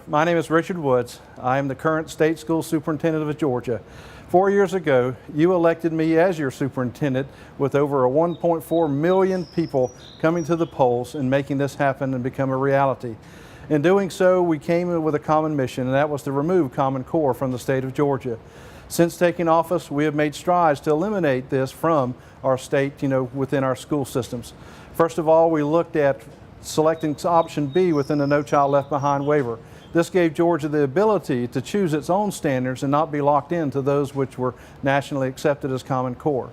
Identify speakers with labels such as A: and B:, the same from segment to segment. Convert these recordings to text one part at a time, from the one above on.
A: My name is Richard Woods. I am the current state school superintendent of Georgia. 4 years ago, you elected me as your superintendent with over 1.4 million people coming to the polls and making this happen and become a reality. In doing so, we came with a common mission, and that was to remove Common Core from the state of Georgia. Since taking office, we have made strides to eliminate this from our state, within our school systems. First of all, we looked at selecting option B within the No Child Left Behind waiver. This gave Georgia the ability to choose its own standards and not be locked into those which were nationally accepted as Common Core.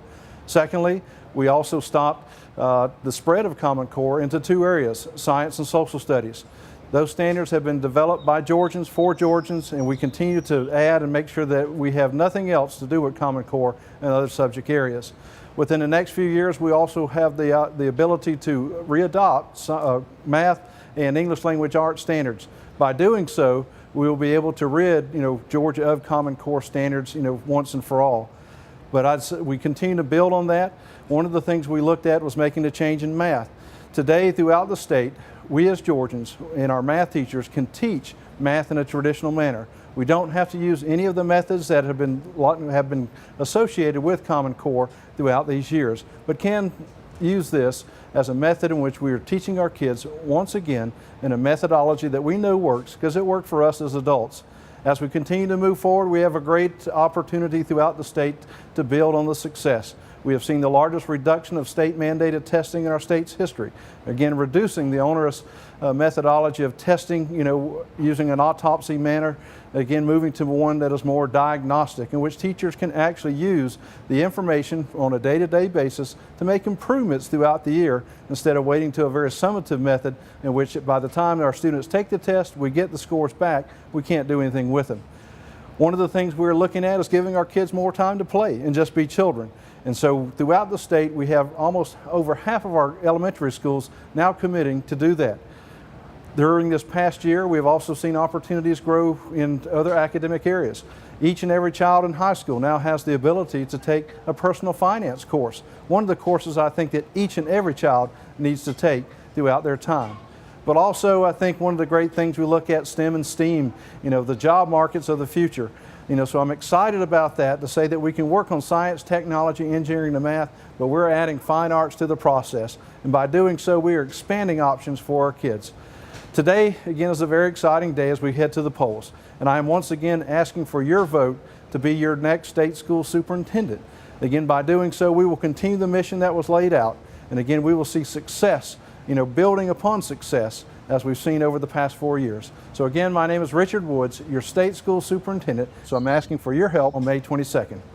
A: Secondly, we also stopped the spread of Common Core into two areas, science and social studies. Those standards have been developed by Georgians for Georgians, and we continue to add and make sure that we have nothing else to do with Common Core and other subject areas. Within the next few years, we also have the ability to readopt math and English language arts standards. By doing so, we will be able to rid Georgia of Common Core standards once and for all. But we continue to build on that. One of the things we looked at was making a change in math. Today, throughout the state, we as Georgians and our math teachers can teach math in a traditional manner. We don't have to use any of the methods that have been associated with Common Core throughout these years, but can use this as a method in which we are teaching our kids once again in a methodology that we know works because it worked for us as adults. As we continue to move forward, we have a great opportunity throughout the state to build on the success. We have seen the largest reduction of state-mandated testing in our state's history. Again, reducing the onerous methodology of testing, using an autopsy manner. Again, moving to one that is more diagnostic, in which teachers can actually use the information on a day-to-day basis to make improvements throughout the year instead of waiting to a very summative method in which by the time our students take the test, we get the scores back, we can't do anything with them. One of the things we're looking at is giving our kids more time to play and just be children. And so throughout the state, we have almost over half of our elementary schools now committing to do that. During this past year, we have also seen opportunities grow in other academic areas. Each and every child in high school now has the ability to take a personal finance course. One of the courses I think that each and every child needs to take throughout their time. But also, I think one of the great things we look at, STEM and STEAM, the job markets of the future. So I'm excited about that, to say that we can work on science, technology, engineering, and math, but we're adding fine arts to the process. And by doing so, we are expanding options for our kids. Today, again, is a very exciting day as we head to the polls. And I am once again asking for your vote to be your next state school superintendent. Again, by doing so, we will continue the mission that was laid out. And again, we will see success, building upon success as we've seen over the past 4 years. So again, my name is Richard Woods, your state school superintendent. So I'm asking for your help on May 22nd.